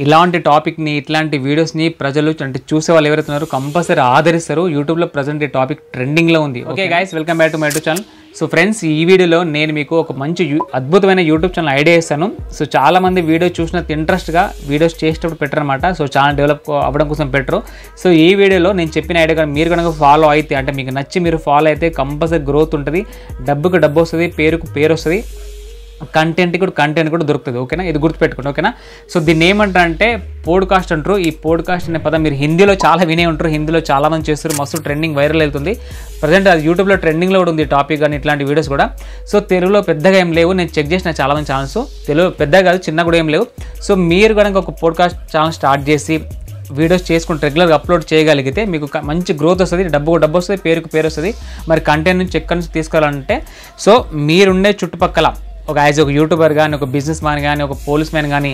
ఇలాంటి టాపిక్ని ఇట్లాంటి వీడియోస్ని ప్రజలు అంటే చూసే వాళ్ళు ఎవరైతే ఉన్నారో కంపల్సరీ ఆదరిస్తారు. యూట్యూబ్లో ప్రజెంట్ ఈ టాపిక్ ట్రెండింగ్లో ఉంది. Okay guys, welcome back to my YouTube channel. So friends, ఈ వీడియోలో నేను మీకు ఒక మంచి అద్భుతమైన యూట్యూబ్ ఛానల్ ఐడియా ఇస్తాను. సో చాలామంది వీడియో చూసినంత ఇంట్రెస్ట్గా వీడియోస్ చేసేటప్పుడు పెట్టరనమాట. సో ఛానల్ డెవలప్ అవ్వడం కోసం పెట్టరు. సో ఈ వీడియోలో నేను చెప్పిన ఐడియా కానీ మీరు కనుక ఫాలో అయితే, అంటే మీకు నచ్చి మీరు ఫాలో అయితే కంపల్సరీ గ్రోత్ ఉంటుంది, డబ్బుకు డబ్బు వస్తుంది, పేరుకు పేరు వస్తుంది, కంటెంట్ కూడా దొరుకుతుంది. ఓకేనా, ఇది గుర్తుపెట్టుకోండి. ఓకేనా, సో దీన్ని ఏమంటారంటే పోడ్కాస్ట్ అంటారు. ఈ పోడ్కాస్ట్ అనే పదం మీరు హిందీలో చాలా వినే ఉంటారు, హిందీలో చాలా మంది చేస్తారు, మస్తు ట్రెండింగ్ వైరల్ అవుతుంది ప్రజెంట్. అది యూట్యూబ్లో ట్రెండింగ్లో కూడా ఉంది టాపిక్ కానీ ఇట్లాంటి వీడియోస్ కూడా. సో తెలుగులో పెద్దగా ఏం లేవు, నేను చెక్ చేసిన చాలా మంది ఛానల్స్ తెలుగు పెద్దగా కాదు, చిన్న కూడా ఏం లేవు. సో మీరు కనుక ఒక పోడ్కాస్ట్ ఛానల్ స్టార్ట్ చేసి వీడియోస్ చేసుకుంటూ రెగ్యులర్గా అప్లోడ్ చేయగలిగితే మీకు మంచి గ్రోత్ వస్తుంది, డబ్బు వస్తుంది, పేరుకు పేరు వస్తుంది. మరి కంటెంట్ నుంచి ఎక్కడి నుంచి తీసుకోవాలంటే, సో మీరుండే చుట్టుపక్కల యాజ్ ఒక యూట్యూబర్ కానీ, ఒక బిజినెస్ మ్యాన్ కానీ, ఒక పోలీస్ మ్యాన్ కానీ,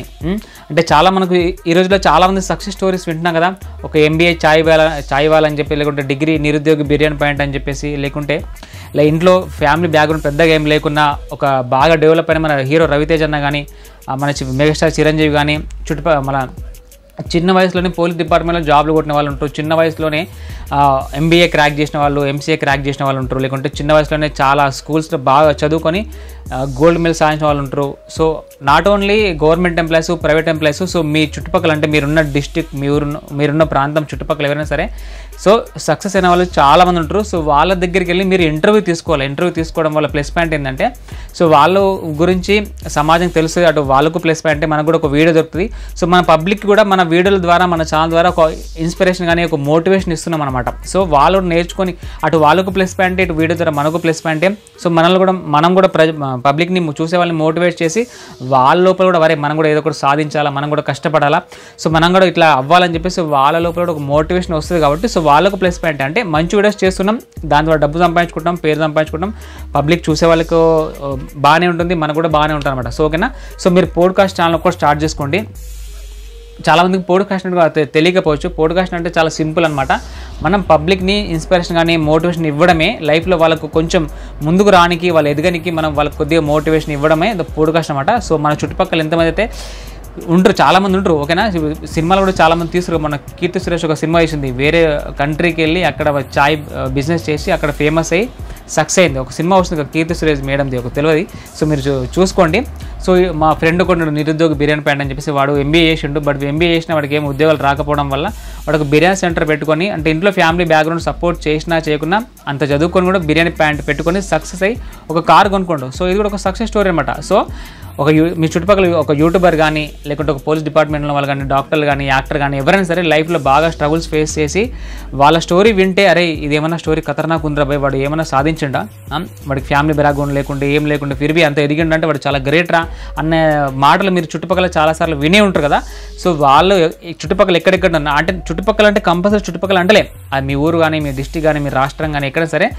అంటే చాలా మనకు ఈ రోజులో చాలామంది సక్సెస్ స్టోరీస్ వింటున్నాం కదా. ఒక ఎంబీఏ చాయ్ వాళ్ళ అని చెప్పి, లేకుంటే డిగ్రీ నిరుద్యోగి బిర్యానీ పాయింట్ అని చెప్పేసి, లేకుంటే ఇలా ఇంట్లో ఫ్యామిలీ బ్యాక్గ్రౌండ్ పెద్దగా ఏం లేకున్నా ఒక బాగా డెవలప్ అయిన మన హీరో రవితేజ్ అన్న కానీ, మన మెగాస్టార్ చిరంజీవి కానీ, మన చిన్న వయసులోనే పోలీస్ డిపార్ట్మెంట్లో జాబ్లు కొట్టిన వాళ్ళు ఉంటారు, చిన్న వయసులోనే ఎంబీఏ క్రాక్ చేసిన వాళ్ళు, ఎంసీఏ క్రాక్ చేసిన వాళ్ళు ఉంటారు, లేకుంటే చిన్న వయసులోనే చాలా స్కూల్స్లో బాగా చదువుకొని గోల్డ్ మెడల్ సాధించిన వాళ్ళు ఉంటారు. So not only government employees, private employees, so మీ చుట్టుపక్కల అంటే మీరున్న డిస్టిక్, మీరున్న ప్రాంతం చుట్టుపక్కల ఎవరైనా సరే సో సక్సెస్ అయిన వాళ్ళు చాలామంది ఉంటారు. సో వాళ్ళ దగ్గరికి వెళ్ళి మీరు ఇంటర్వ్యూ తీసుకోవాలి. ఇంటర్వ్యూ తీసుకోవడం వల్ల ప్లస్ పాయింట్ ఏంటంటే, సో వాళ్ళ గురించి సమాజం తెలుస్తుంది, అటు వాళ్ళకు ప్లస్ పాయింట్, మనకు కూడా ఒక వీడియో దొరుకుతుంది. సో మన పబ్లిక్ కూడా మన వీడియోల ద్వారా, మన ఛానల్ ద్వారా ఒక ఇన్స్పిరేషన్ కానీ ఒక మోటివేషన్ ఇస్తున్నాం అనమాట. సో వాళ్ళు నేర్చుకొని అటు వాళ్ళకు ప్లస్ పాయింట్, ఇటు వీడియో ద్వారా మనకు ప్లస్ పాయింటే. సో మనం కూడా పబ్లిక్ని చూసే వాళ్ళని మోటివేట్ చేసి వాళ్ళ లోపల కూడా మనం కూడా ఏదో ఒకటి సాధించాలా, మనం కూడా కష్టపడాలా, సో మనం కూడా ఇట్లా అవ్వాలని చెప్పేసి వాళ్ళ లోపల కూడా ఒక మోటివేషన్ వస్తుంది. కాబట్టి సో వాళ్ళకు ప్లస్ పాయింట్ అంటే మంచి వీడియోస్ చేస్తున్నాం, దాని ద్వారా డబ్బు సంపాదించుకుంటాం, పేరు సంపాదించుకుంటాం, పబ్లిక్ చూసే వాళ్ళకు బాగానే ఉంటుంది, మనకు కూడా బాగానే ఉంటుంది అనమాట. సో ఓకేనా, సో మీరు పోడ్కాస్ట్ ఛానల్ కూడా స్టార్ట్ చేసుకోండి. చాలామందికి పోడ్కాస్ట్ అంటే తెలియకపోవచ్చు. పోడ్కాస్ట్ అంటే చాలా సింపుల్ అనమాట. మనం పబ్లిక్ని ఇన్స్పిరేషన్ కానీ మోటివేషన్ ఇవ్వడమే, లైఫ్లో వాళ్ళకు కొంచెం ముందుకు రానికి, వాళ్ళు ఎదగనికి మనం వాళ్ళకి కొద్దిగా మోటివేషన్ ఇవ్వడమే పోడ్కాస్ట్ అనమాట. సో మన చుట్టుపక్కల ఎంతమంది అయితే ఉంటారు, చాలామంది ఉంటారు. ఓకేనా, సినిమాలు కూడా చాలామంది తీసుకురు. మన కీర్తి సురేష్ ఒక సినిమా వేసింది, వేరే కంట్రీకి వెళ్ళి అక్కడ చాయ్ బిజినెస్ చేసి అక్కడ ఫేమస్ అయ్యి సక్సెస్ అయింది. ఒక సినిమా వస్తుంది కీర్తి సురేష్ మేడంది, ఒక తెలియదు. సో మీరు చూసుకోండి. సో మా ఫ్రెండ్ కొన్ని నిరుద్యోగ బిర్యానీ ప్యాంట్ అని చెప్పేసి వాడు ఎంబీఏ చేసిండు, బట్ ఎంబీఏ చేసిన వాడికి ఏం ఉద్యోగాలు రాకపోవడం వల్ల వాడు ఒక బిర్యానీ సెంటర్ పెట్టుకొని, అంటే ఇంట్లో ఫ్యామిలీ బ్యాక్గ్రౌండ్ సపోర్ట్ చేసినా చేయకున్నా అంత చదువుకొని కూడా బిర్యానీ ప్యాంట్ పెట్టుకొని సక్సెస్ అయ్యి ఒక కార్ కొనుక్కోండు. సో ఇది కూడా ఒక సక్సెస్ స్టోరీ అనమాట. సో మీ చుట్టుపక్కల ఒక యూట్యూబర్ కానీ, లేకుంటే ఒక పోలీస్ డిపార్ట్మెంట్లో వాళ్ళు కానీ, డాక్టర్లు కానీ, యాక్టర్ కానీ ఎవరైనా సరే లైఫ్లో బాగా స్ట్రగుల్స్ ఫేస్ చేసి వాళ్ళ స్టోరీ వింటే, అరే ఇది ఏమైనా స్టోరీ ఖతర్నాక్ ఉందిరా భయ్, వాడు ఏమైనా సాధించిండా, వాడికి ఫ్యామిలీ బ్యాక్గ్రౌండ్ లేకుంటే ఏం లేకుంటే ఫిర్బీ అంత ఎదిగిండంటే వాడు చాలా గ్రేట్ రా అనే మాటలు మీరు చుట్టుపక్కల చాలాసార్లు వినే ఉంటారు కదా. సో వాళ్ళు చుట్టుపక్కల ఎక్కడెక్కడ అంటే చుట్టుపక్కల అంటే కంపల్సరీ చుట్టుపక్కల అంటలే, అది మీ ఊరు కానీ, మీ డిస్ట్రిక్ట్ కానీ, మీ రాష్ట్రం కానీ ఎక్కడైనా సరే.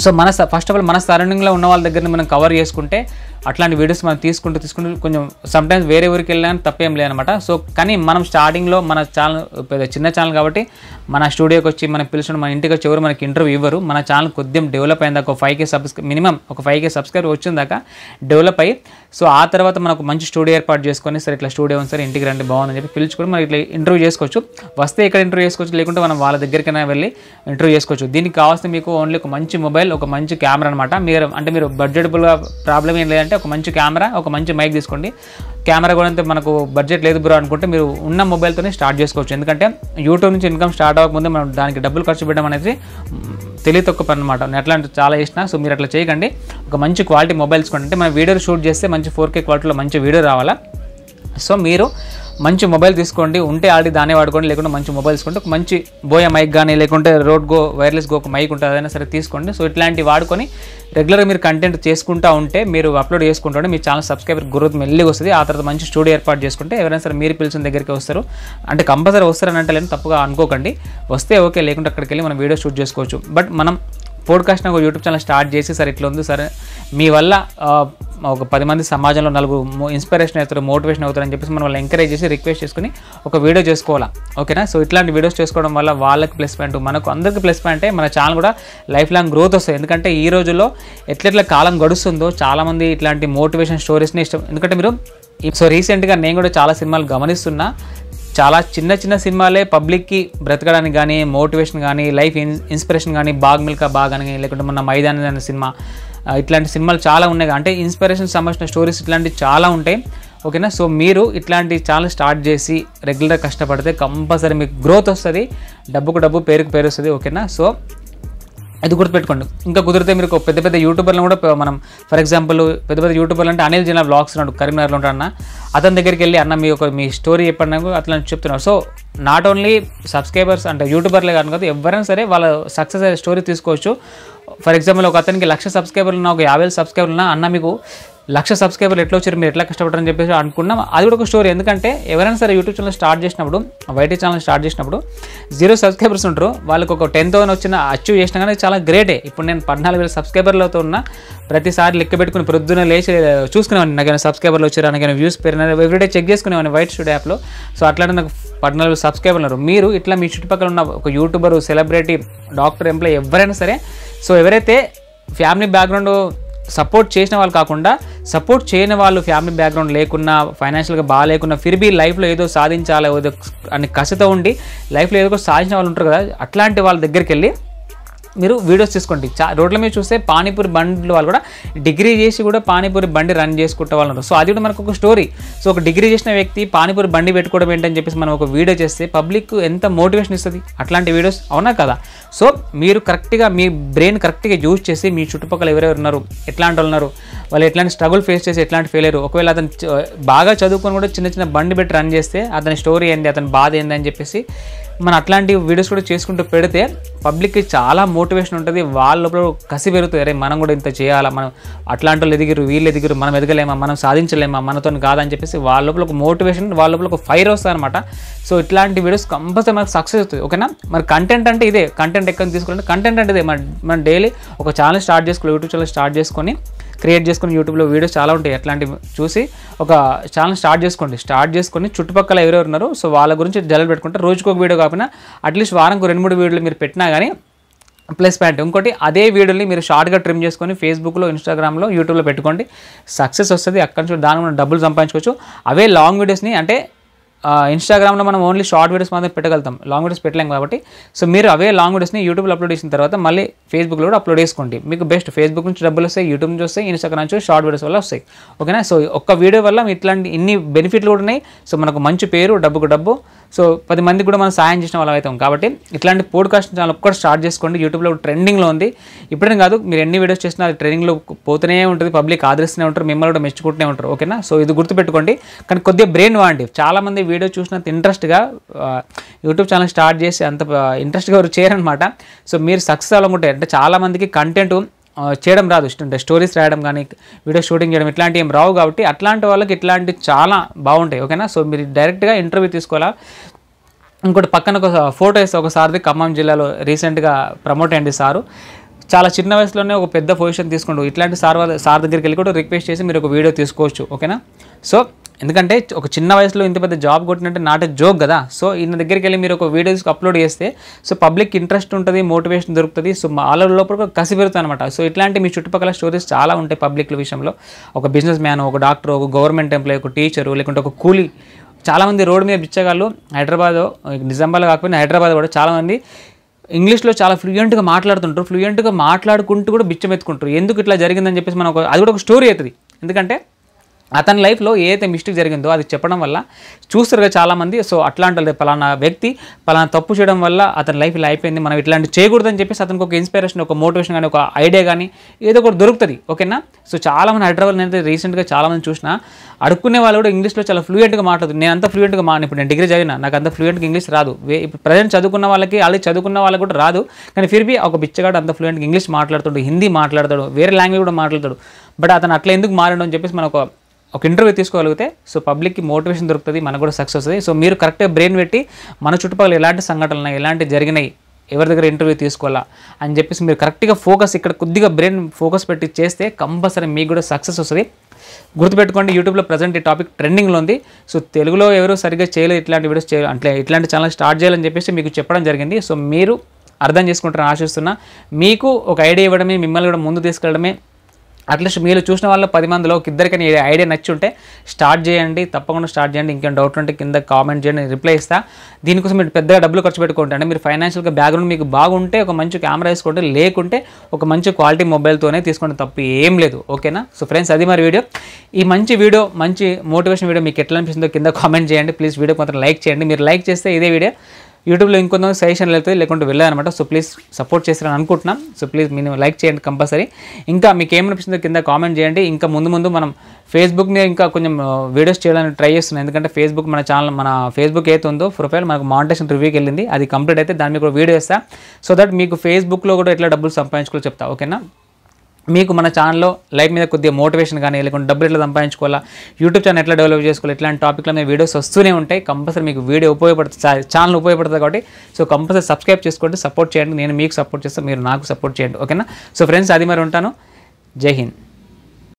సో ఫస్ట్ ఆఫ్ ఆల్ మన సరౌండింగ్లో ఉన్న వాళ్ళ దగ్గర మనం కవర్ చేసుకుంటే అట్లాంటి వీడియోస్ మనం తీసుకుంటూ కొంచెం సమ్టైమ్స్ వేరే ఊరికి వెళ్ళాలని తప్పేం లేదనమాట. సో కానీ మనం స్టార్టింగ్లో మన ఛానల్ చిన్న ఛానల్ కాబట్టి మన స్టూడియోకి వచ్చి మనం పిలిచిన మన ఇంటికి వచ్చి ఎవరు మనకి ఇంటర్వ్యూ ఇవ్వరు. మన ఛానల్ కొద్దిగా డెవలప్ అయిందాక ఒక 5K మినిమం ఒక 5K సబ్స్క్రైబర్ వచ్చిందాక డెవలప్ అయ్యి, సో ఆ తర్వాత మనకు మంచి స్టూడియో ఏర్పాటు చేసుకొని, సరే ఇట్లా స్టూడియో ఉంది సార్ ఇంటికి రండి బాగుందని చెప్పి పిలుచుకొని మనం ఇట్లా ఇంటర్వ్యూ చేసుకోవచ్చు. వస్తే ఇక్కడ ఇంటర్వ్యూ చేసుకోవచ్చు, లేకుంటే మనం వాళ్ళ దగ్గరికైనా వెళ్ళి ఇంటర్వ్యూ చేసుకోవచ్చు. దీనికి కావాల్సిన మీకు ఓన్లీ ఒక మంచి మొబైల్, ఒక మంచి కెమెరా అనమాట. మీరు బడ్జెటబుల్గా ప్రాబ్లం ఏం లేదంటే ఒక మంచి కెమెరా, ఒక మంచి మైక్ తీసుకోండి. కెమెరా కూడా అంతే మనకు బడ్జెట్ లేదు బ్రో అనుకుంటే మీరు ఉన్న మొబైల్తోనే స్టార్ట్ చేసుకోవచ్చు. ఎందుకంటే యూట్యూబ్ నుంచి ఇన్కమ్ స్టార్ట్ అవ్వకముందే మనం దానికి డబ్బులు ఖర్చు పెట్టడం అనేది తెలియ తక్కువ పని అనమాట. నేను అట్లా చాలా చేసిన. సో మీరు అట్లా చేయకండి, ఒక మంచి క్వాలిటీ మొబైల్ తీసుకోండి. అంటే మనం వీడియో షూట్ చేస్తే మంచి 4K క్వాలిటీలో మంచి వీడియో రావాలా. సో మీరు మంచి మొబైల్ తీసుకోండి, ఉంటే ఆల్రెడీ దానే వాడుకోండి, లేకుంటే మంచి మొబైల్ తీసుకోండి. ఒక మంచి బోయా మైక్ కానీ, లేకుంటే వైర్లెస్ గో ఒక మైక్ ఉంటుంది, అదైనా సరే తీసుకోండి. సో ఇట్లాంటివి వాడుకొని రెగ్యులర్గా మీరు కంటెంట్ చేసుకుంటూ ఉంటే, మీరు అప్లోడ్ చేసుకుంటుంటే మీ ఛానల్ సబ్స్క్రైబర్ గ్రోత్ మెల్లిగా వస్తుంది. ఆ తర్వాత మంచి స్టూడియో ఏర్పాటు చేసుకుంటే ఎవరైనా సరే మీరు పిలిచిన దగ్గరికి వస్తారు. అంటే కంపల్సరీ వస్తారని అంటే లేదు, తప్పుగా అనుకోకండి. వస్తే ఓకే, లేకుంటే అక్కడికి వెళ్ళి మనం వీడియో షూట్ చేసుకోవచ్చు. బట్ మనం పోడ్కాస్ట్ ఒక యూట్యూబ్ ఛానల్ స్టార్ట్ చేసి, సరే ఇట్లా ఉంది సరే మీ వల్ల ఒక 10 మంది సమాజంలో నలుగురు ఇన్స్పిరేషన్ అవుతారు, మోటివేషన్ అవుతారని చెప్పేసి మనం వాళ్ళు ఎంకరేజ్ చేసి రిక్వెస్ట్ చేసుకుని ఒక వీడియో చేసుకోవాలా. ఓకేనా, సో ఇట్లాంటి వీడియోస్ చేసుకోవడం వల్ల వాళ్ళకి ప్లస్ పాయింట్, మనకు అందరికీ ప్లస్ పాయింటే. మన ఛానల్ కూడా లైఫ్ లాంగ్ గ్రోత్ వస్తుంది. ఎందుకంటే ఈ రోజుల్లో ఎట్లెట్లా కాలం గడుస్తుందో చాలామంది ఇట్లాంటి మోటివేషన్ స్టోరీస్ని ఇష్టం. ఎందుకంటే మీరు సో రీసెంట్గా నేను కూడా చాలా సినిమాలు గమనిస్తున్నా, చాలా చిన్న చిన్న సినిమాలే పబ్లిక్కి బ్రతకడానికి కానీ, మోటివేషన్ కానీ, లైఫ్ ఇన్స్పిరేషన్ కానీ, బాగ్ మిల్కా బాగ్ అని, లేకుంటే మన మైదాని అనే సినిమా, ఇట్లాంటి సినిమాలు చాలా ఉన్నాయి. అంటే ఇన్స్పిరేషన్ సంబంధించిన స్టోరీస్ ఇట్లాంటివి చాలా ఉంటాయి. ఓకేనా. సో మీరు ఇట్లాంటి ఛానల్ స్టార్ట్ చేసి రెగ్యులర్గా కష్టపడితే కంపల్సరీ మీకు గ్రోత్ వస్తుంది, డబ్బుకు డబ్బు, పేరుకు పేరు వస్తుంది. ఓకేనా. సో అది గుర్తుపెట్టుకోండి. ఇంకా కుదిరితే మీరు పెద్ద పెద్ద యూట్యూబర్లను కూడా మనం, ఫర్ ఎగ్జాంపుల్ పెద్ద పెద్ద యూట్యూబర్లు అంటే అనిల్ జైన్ వ్లాగ్స్ ఉన్నాడు, కరీంనగర్లో ఉంటాడు అన్న, అతని దగ్గరికి వెళ్ళి అన్న మీ స్టోరీ చెప్పండి అట్లా చెప్తున్నారు. సో నాట్ ఓన్లీ సబ్స్క్రైబర్స్ అంటే యూట్యూబర్లే కాదు కదా, ఎవరైనా సరే వాళ్ళ సక్సెస్ అయ్యే స్టోరీ తీసుకోవచ్చు. ఫర్ ఎగ్జాంపుల్ ఒక అతనికి 1,00,000 సబ్స్క్రైబర్లు ఉన్నా, ఒక 50,000 సబ్స్క్రైబర్లు ఉన్నా, అన్న మీకు 1,00,000 సబ్స్క్రైబర్లు ఎట్లా వచ్చారు, మీరు ఎట్లా కష్టపడారని చెప్పేసి అనుకున్నాం. అది కూడా ఒక స్టోరీ. ఎందుకంటే ఎవరైనా సరే యూట్యూబ్ ఛానల్ స్టార్ట్ చేసినప్పుడు, వైటీ ఛానల్ స్టార్ట్ చేసినప్పుడు 0 సబ్స్క్రైబర్స్ ఉంటారు, వాళ్ళకి ఒక 10,000 వచ్చిన అచీవ్ చేసినా కానీ చాలా గ్రేటే. ఇప్పుడు నేను 14,000 సబ్స్క్రైబర్లతో ఉన్న ప్రతిసారి లెక్క పెట్టుకుని ప్రొద్దున లేచి చూసుకునేవాడిని, నాకైనా సబ్స్క్రైబర్లు వచ్చారు, నాకైనా వ్యూస్ పెరిగినా ఎవ్రీడే చెక్ చేసుకునేవాడిని వైట్ స్టూడియో యాప్లో. సో అట్లానే నాకు 14,000 సబ్స్క్రైబర్లు ఉన్నారు. మీరు ఇట్లా మీ చుట్టుపక్కల ఉన్న ఒక యూట్యూబర్, సెలబ్రిటీ, డాక్టర్, ఎంప్లాయ్ ఎవరైనా సరే, సో ఎవరైతే ఫ్యామిలీ బ్యాక్గ్రౌండ్ సపోర్ట్ చేసిన వాళ్ళు కాకుండా, సపోర్ట్ చేయని వాళ్ళు, ఫ్యామిలీ బ్యాక్గ్రౌండ్ లేకున్నా, ఫైనాన్షియల్గా బాగా లేకున్నా, ఫిర్బీ లైఫ్లో ఏదో సాధించాలి ఏదో అని కసితో ఉండి లైఫ్లో ఏదో సాధించిన వాళ్ళు ఉంటారు కదా, అట్లాంటి వాళ్ళ దగ్గరికి వెళ్ళి మీరు వీడియోస్ తీసుకోండి. రోడ్ల మీద చూస్తే పానీపూరి బండ్లు వాళ్ళు కూడా డిగ్రీ చేసి కూడా పానీపూరి బండి రన్ చేసుకుంటే వాళ్ళు ఉన్నారు. సో అది కూడా మనకు ఒక స్టోరీ. సో ఒక డిగ్రీ చేసిన వ్యక్తి పానీపూరి బండి పెట్టుకోవడం ఏంటని చెప్పేసి మనం ఒక వీడియో చేస్తే పబ్లిక్ ఎంత మోటివేషన్ ఇస్తుంది అట్లాంటి వీడియోస్, అవునా కదా. సో మీరు కరెక్ట్గా మీ బ్రెయిన్ కరెక్ట్గా యూజ్ చేసి మీ చుట్టుపక్కల ఎవరెవరు ఉన్నారు, ఎట్లాంటి వాళ్ళు ఉన్నారు, వాళ్ళు ఎట్లాంటి స్ట్రగుల్ ఫేస్ చేసి ఎట్లాంటి ఫెయిల్ అయ్యారు, ఒకవేళ అతను బాగా చదువుకొని కూడా చిన్న చిన్న బండి పెట్టి రన్ చేస్తే అతని స్టోరీ ఏంటి, అతని బాధ ఏంటి అని చెప్పేసి మన అట్లాంటి వీడియోస్ కూడా చేసుకుంటూ పెడితే పబ్లిక్కి చాలా మోటివేషన్ ఉంటుంది. వాళ్ళ లోపల కసి పెరుగుతుంది, అరే మనం కూడా ఇంత చేయాలా, మనం అట్లాంటి వాళ్ళు ఎదిగిరు, వీళ్ళు ఎదిగిరు, మనం ఎదగలేమా, మనం సాధించలేమా, మనతో కాదని చెప్పేసి వాళ్ళ లోపల ఒక మోటివేషన్, వాళ్ళ లోపల ఒక ఫైర్ వస్తుంది అనమాట. సో ఇట్లాంటి వీడియోస్ కంపల్సరీ మనకు సక్సెస్ అవుతుంది. ఓకేనా. మరి కంటెంట్ అంటే ఇదే, కంటెంట్ ఎక్కడ తీసుకోవాలంటే కంటెంట్ అంటే ఇదే. మనం డైలీ ఒక ఛానల్ స్టార్ట్ చేసుకోవాలి, యూట్యూబ్ ఛానల్ స్టార్ట్ చేసుకొని క్రియేట్ చేసుకొని, యూట్యూబ్లో వీడియోస్ చాలా ఉంటాయి, అట్లాంటివి చూసి ఒక ఛానల్ స్టార్ట్ చేసుకొని చుట్టుపక్కల ఎవరెవరు ఉన్నారు సో వాళ్ళ గురించి జల్లలు పెట్టుకుంటే రోజుకు ఒక వీడియో కాకుండా అట్లీస్ట్ వారంకు 2-3 వీడియోలు మీరు పెట్టినా కానీ ప్లస్ పాయింట్. ఇంకోటి అదే వీడియోని మీరు షార్ట్గా ట్రిమ్ చేసుకొని ఫేస్బుక్లో, ఇన్స్టాగ్రామ్లో, యూట్యూబ్లో పెట్టుకోండి, సక్సెస్ వస్తుంది. అక్కడి నుంచి దాని మనం డబ్బులు సంపాదించుకోవచ్చు. అవే లాంగ్ వీడియోస్ని అంటే ఇన్స్టాగ్రామ్లో మనం ఓన్లీ షార్ట్ వీడియోస్ మాత్రం పెట్టగలుగుతాం, లాంగ్ వీడియోస్ పెట్టలేం కాబట్టి. సో మీరు అవే లాంగ్ వీడియోస్ని యూట్యూబ్లో అప్లోడ్ చేసిన తర్వాత మళ్ళీ ఫేస్బుక్లో కూడా అప్లోడ్ చేసుకోండి. మీకు బెస్ట్. ఫేస్బుక్ నుంచి డబ్బులు వస్తాయి, యూట్యూబ్ నుంచి వస్తాయి, ఇన్స్టాగ్రామ్ నుంచి షార్ట్ వీడియోస్ వల్ల వస్తాయి. ఓకేనా. సో ఒక్క వీడియో వల్ల ఇట్లాంటి ఇన్ని బెనిఫిట్లు కూడా ఉన్నాయి. సో మనకు మంచి పేరు, డబ్బుకు డబ్బు, సో 10 మందికి కూడా మనం సాయం చేసిన వాళ్ళం అవుతాం. కాబట్టి ఇట్లాంటి పోడ్కాస్ట్ ఛానల్ ఒక్కటి స్టార్ట్ చేసుకోండి. యూట్యూబ్లో ట్రెండింగ్లో ఉంది. ఇప్పుడే కాదు, మీరు ఎన్ని వీడియోస్ చేసినా అది ట్రెండింగ్లో పోతూనే ఉంటుంది, పబ్లిక్ ఆదరిస్తూనే ఉంటారు, మిమ్మల్ని కూడా మెచ్చుకుంటూనే ఉంటారు. ఓకేనా. సో ఇది గుర్తుపెట్టుకోండి. కానీ కొద్దిగా బ్రెయిన్ వాడండి. చాలామంది వీడియో చూసినంత ఇంట్రెస్ట్గా యూట్యూబ్ ఛానల్ స్టార్ట్ చేసి అంత ఇంట్రెస్ట్గా ఎవరు చేయరనమాట. సో మీరు సక్సెస్ అవ్వాలనుకుంటే, అంటే చాలామందికి కంటెంట్ చేయడం రాదు, అంటే స్టోరీస్ రాయడం కానీ, వీడియో షూటింగ్ చేయడం ఇట్లాంటివి ఏం రావు. కాబట్టి అట్లాంటి వాళ్ళకి ఇట్లాంటివి చాలా బాగుంటాయి. ఓకేనా. సో మీరు డైరెక్ట్గా ఇంటర్వ్యూ తీసుకోవాలా. ఇంకోటి పక్కన ఒక ఫోటో వేస్తే ఒక సార్ది ఖమ్మం జిల్లాలో రీసెంట్గా ప్రమోట్ అయ్యింది సారు. చాలా చిన్న వయసులోనే ఒక పెద్ద పొజిషన్ తీసుకుంటూ ఇట్లాంటి సార్ దగ్గరికి వెళ్ళి కూడా రిక్వెస్ట్ చేసి మీరు ఒక వీడియో తీసుకోవచ్చు. ఓకేనా. సో ఎందుకంటే ఒక చిన్న వయసులో ఇంత పెద్ద జాబ్ కొట్టినట్టే నాట్ ఏ జోక్ కదా. సో ఈయన దగ్గరికి వెళ్ళి మీరు ఒక వీడియోస్ అప్లోడ్ చేస్తే సో పబ్లిక్ ఇంట్రెస్ట్ ఉంటుంది, మోటివేషన్ దొరుకుతుంది. సో వాళ్ళ లోపల కసి పెరుగుతుంది అనమాట. సో ఇట్లాంటి మీ చుట్టుపక్కల స్టోరీస్ చాలా ఉంటాయి పబ్లిక్ల విషయంలో. ఒక బిజినెస్ మ్యాన్, ఒక డాక్టర్, ఒక గవర్నమెంట్ ఎంప్లాయీ, ఒక టీచరు, లేకుంటే ఒక కూలీ. చాలామంది రోడ్డు మీద బిచ్చగాళ్ళు, హైదరాబాద్, నిజామాబాద్ కాకపోయినా హైదరాబాద్ కూడా చాలామంది ఇంగ్లీష్లో చాలా ఫ్లూయెంట్గా మాట్లాడుతుంటారు. ఫ్లూయెంట్గా మాట్లాడుకుంటూ కూడా బిచ్చం ఎత్తుకుంటారు. ఎందుకు ఇట్లా జరిగిందని చెప్పేసి మనం అది కూడా ఒక స్టోరీ అవుతుంది. ఎందుకంటే అతని లైఫ్లో ఏదైతే మిస్టేక్ జరిగిందో అది చెప్పడం వల్ల చూస్తారు కదా చాలామంది. సో అట్లాంటి పలానా వ్యక్తి పలానా తప్పు చేయడం వల్ల అతని లైఫ్ ఇలా అయిపోయింది, మనం ఇట్లాంటి చేయకూడదని చెప్పేసి అతనికి ఒక ఇన్స్పిరేషన్, ఒక మోటివేషన్ కానీ, ఒక ఐడియా కానీ ఏదో ఒకటి దొరుకుతుంది. ఓకేనా. సో చాలామంది హైదరాబాద్ నేను రీసెంట్గా చాలామంది చూసిన అడుక్కునే వాళ్ళు కూడా ఇంగ్లీష్లో చాలా ఫ్లూయెంట్గా మాట్లాడుతుంది. నేను అంత ఫ్లూయెంట్గా ఇప్పుడు నేను డిగ్రీ చదివినా, నాకు అంత ఫ్లూయెంట్గా ఇంగ్లీష్ రాదు. ఇప్పుడు ప్రజెంట్ చదువుకున్న వాళ్ళకి, ఆల్రెడీ చదువుకున్న వాళ్ళకి కూడా రాదు. కానీ ఫిర్బీ ఒక బిచ్చగాడు అంత ఫ్లూయెంట్గా ఇంగ్లీష్ మాట్లాడుతాడు, హిందీ మాట్లాడతాడు, వేరే లాంగ్వేజ్ కూడా మాట్లాడతాడు. బట్ అతను అట్లా ఎందుకు మారాడు అని చెప్పేసి మనం ఒక ఇంటర్వ్యూ తీసుకోగలిగితే సో పబ్లిక్కి మోటివేషన్ దొరుకుతుంది, మనకు కూడా సక్సెస్ వస్తుంది. సో మీరు కరెక్ట్గా బ్రెయిన్ పెట్టి మన చుట్టుపక్కల ఎలాంటి సంఘటనలు ఉన్నాయి, ఎలాంటి జరిగినాయి, ఎవరి దగ్గర ఇంటర్వ్యూ తీసుకోవాలా అని చెప్పేసి మీరు కరెక్ట్గా ఫోకస్, ఇక్కడ కొద్దిగా బ్రెయిన్ ఫోకస్ పెట్టి చేస్తే కంపల్సరీ మీకు కూడా సక్సెస్ వస్తుంది. గుర్తుపెట్టుకోండి, యూట్యూబ్లో ప్రజెంట్ ఈ టాపిక్ ట్రెండింగ్లో ఉంది. సో తెలుగులో ఎవరు సరిగ్గా చేయలేదు ఇట్లాంటి వీడియోస్ చేయాలి అంటే ఇట్లాంటి ఛానల్ స్టార్ట్ చేయాలని చెప్పేసి మీకు చెప్పడం జరిగింది. సో మీరు అర్థం చేసుకుంటారని ఆశిస్తున్నా. మీకు ఒక ఐడియా ఇవ్వడమే, మిమ్మల్ని కూడా ముందు తీసుకెళ్ళడమే అట్లీస్ట్ మీరు చూసిన వాళ్ళు 10 మందిలో ఒక ఇద్దరికైనా ఐడియా నచ్చి ఉంటే స్టార్ట్ చేయండి, తప్పకుండా స్టార్ట్ చేయండి. ఇంకేం డౌట్ ఉంటే కింద కామెంట్ చేయండి, నేను రిప్లై ఇస్తా. దీనికోసం మీరు పెద్దగా డబ్బులు ఖర్చు పెట్టుకోండి. అంటే మీరు ఫైనాన్షియల్గా బ్యాక్గ్రౌండ్ మీకు బాగుంటే ఒక మంచి కెమెరా వేసుకోండి, లేకుంటే ఒక మంచి క్వాలిటీ మొబైల్తోనే తీసుకోండి, తప్పు ఏం లేదు. ఓకేనా? సో ఫ్రెండ్స్, అది మరి వీడియో. ఈ మంచి వీడియో, మంచి మోటివేషన్ వీడియో మీకు ఎట్లా అనిపిస్తుందో కింద కామెంట్ చేయండి. ప్లీజ్ వీడియోకి మాత్రం లైక్ చేయండి. మీరు లైక్ చేస్తే ఇదే వీడియో యూట్యూబ్లో ఇంకొంత సజెషన్ వెళ్తుంది, లేకుంటే వెళ్ళాలన్నమాట. సో ప్లీజ్ సపోర్ట్ చేస్తారని అనుకుంటున్నాం. సో ప్లీజ్ మీరు లైక్ చేయండి కంపల్సరీ. ఇంకా మీకు ఏమనిపిస్తుందో కింద కామెంట్ చేయండి. ఇంకా ముందు మనం ఫేస్బుక్ని ఇంకా కొంచెం వీడియోస్ చేయడానికి ట్రై చేస్తున్నాం. ఎందుకంటే ఫేస్బుక్ మన ఛానల్, మన ఫేస్బుక్ ఏది ఉందో ప్రొఫైల్ మనకు మానిటైజేషన్ రివ్యూకి వెళ్ళింది, అది కంప్లీట్ అయితే దాని మీద కూడా వీడియో ఇస్తా. సో దట్ మీకు ఫేస్బుక్లో కూడా ఎట్లా డబ్బులు సంపాదించుకోవాలో చెప్తా. ఓకేనా? మీకు మన ఛానల్లో లైఫ్ మీద కొద్దిగా మోటివేషన్ కానీ, లేకుంటే డబ్బులు ఎట్లా సంపాదించుకోవాలా, యూట్యూబ్ ఛానల్ ఎట్లా డెవలప్ చేసుకోవాలి, ఇట్లాంటి టాపిక్ల మీద వీడియోస్ వస్తూనే ఉంటాయి. కంపల్సరీ మీకు వీడియో ఉపయోగపడుతుంది, ఛానల్ ఉపయోగపడుతుంది. కాబట్టి సో కంపల్సరీ సబ్స్క్రైబ్ చేసుకోండి, సపోర్ట్ చేయండి. నేను మీకు సపోర్ట్ చేస్తాను, మీరు నాకు సపోర్ట్ చేయండి. ఓకేనా? సో ఫ్రెండ్స్, అది మరి ఉంటాను. జై హింద్.